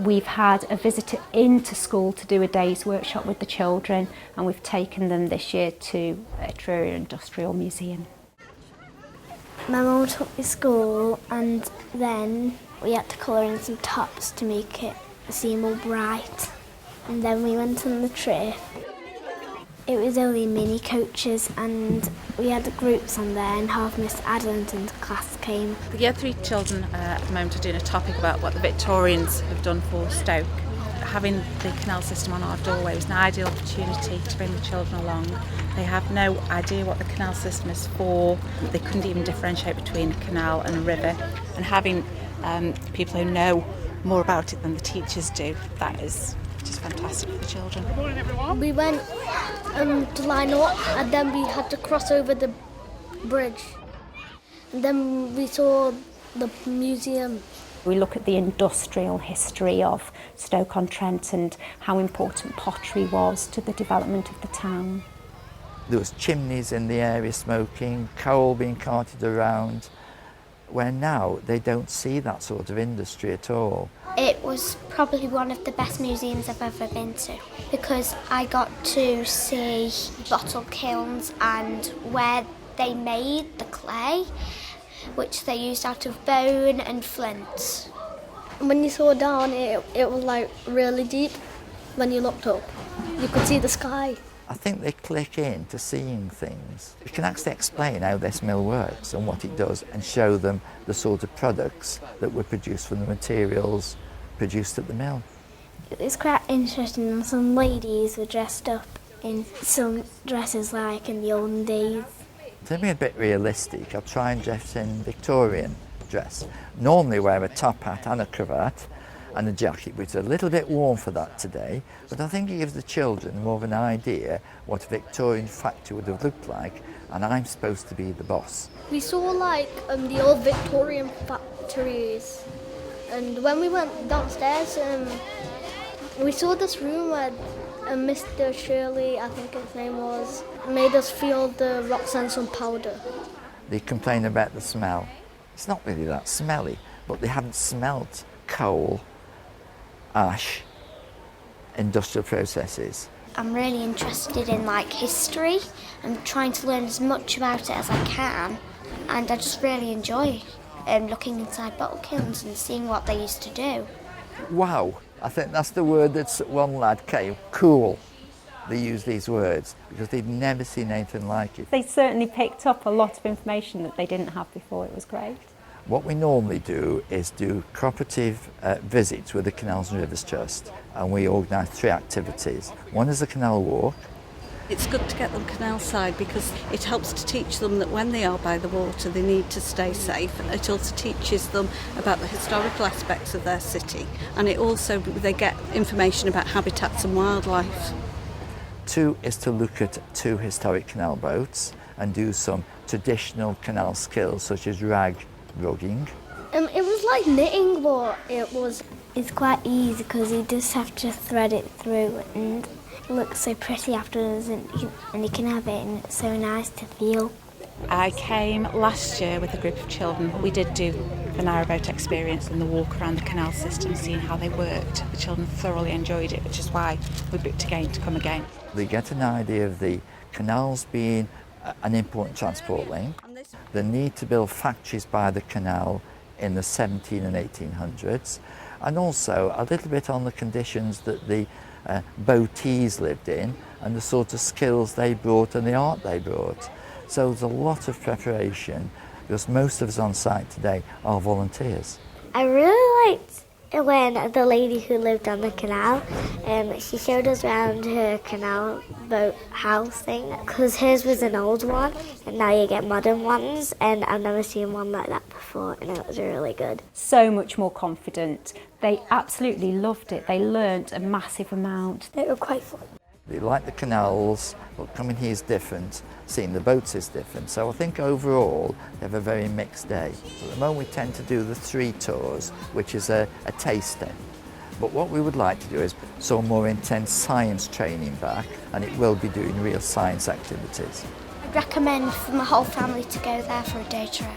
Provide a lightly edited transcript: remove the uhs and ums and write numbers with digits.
We've had a visitor into school to do a day's workshop with the children, and we've taken them this year to a Truro Industrial Museum. My mum took me to school, and then we had to colour in some tops to make it seem all bright. And then we went on the trip. It was only mini coaches, and we had groups on there, and half Miss Adlington's class came. The Year 3 children at the moment are doing a topic about what the Victorians have done for Stoke. Having the canal system on our doorway was an ideal opportunity to bring the children along. They have no idea what the canal system is for. They couldn't even differentiate between a canal and a river. And having people who know more about it than the teachers do, that is just fantastic for the children. Good morning, everyone. We went to line up, and then we had to cross over the bridge. And then we saw the museum. We look at the industrial history of Stoke-on-Trent and how important pottery was to the development of the town. There was chimneys in the area smoking, coal being carted around, where now they don't see that sort of industry at all. It was probably one of the best museums I've ever been to, because I got to see bottle kilns and where they made the clay, which they used out of bone and flint. When you saw down, it was like really deep. When you looked up, you could see the sky. I think they click into seeing things. We can actually explain how this mill works and what it does, and show them the sort of products that were produced from the materials produced at the mill. It was quite interesting. Some ladies were dressed up in some dresses like in the olden days. To be a bit realistic, I'll try and dress in Victorian dress. Normally wear a top hat and a cravat and a jacket, which is a little bit warm for that today, but I think it gives the children more of an idea what a Victorian factory would have looked like, and I'm supposed to be the boss. We saw like the old Victorian factories, and when we went downstairs, we saw this room where Mr. Shirley, I think his name was, made us feel the rocks and some powder. They complain about the smell. It's not really that smelly, but they haven't smelt coal, ash, industrial processes. I'm really interested in like history. I'm trying to learn as much about it as I can, and I just really enjoy looking inside bottle kilns and seeing what they used to do. Wow, I think that's the word that one lad came, cool. They use these words because they'd never seen anything like it. They certainly picked up a lot of information that they didn't have before. It was great. What we normally do is do cooperative visits with the Canals and Rivers Trust, and we organise 3 activities. One is a canal walk. It's good to get them canal side because it helps to teach them that when they are by the water they need to stay safe. It also teaches them about the historical aspects of their city, and it also they get information about habitats and wildlife. 2 is to look at 2 historic canal boats and do some traditional canal skills such as rag rugging. It was like knitting, but It's quite easy because you just have to thread it through, and it looks so pretty afterwards, and you can have it, and it's so nice to feel. I came last year with a group of children. We did do the narrowboat experience and the walk around the canal system, seeing how they worked. The children thoroughly enjoyed it, which is why we booked again to come again. They get an idea of the canals being an important transport link, the need to build factories by the canal in the 17 and 1800s, and also a little bit on the conditions that the boatees lived in and the sort of skills they brought and the art they brought. So there's a lot of preparation because most of us on site today are volunteers. I really liked when the lady who lived on the canal, she showed us around her canal boat house thing, because hers was an old one and now you get modern ones, and I've never seen one like that before, and it was really good. So much more confident. They absolutely loved it. They learnt a massive amount. they were quite fun. They like the canals, but coming here is different, seeing the boats is different. So I think overall they have a very mixed day. At the moment we tend to do the 3 tours, which is a taster. But what we would like to do is some more intense science training back, and it will be doing real science activities. I'd recommend for my whole family to go there for a day trip.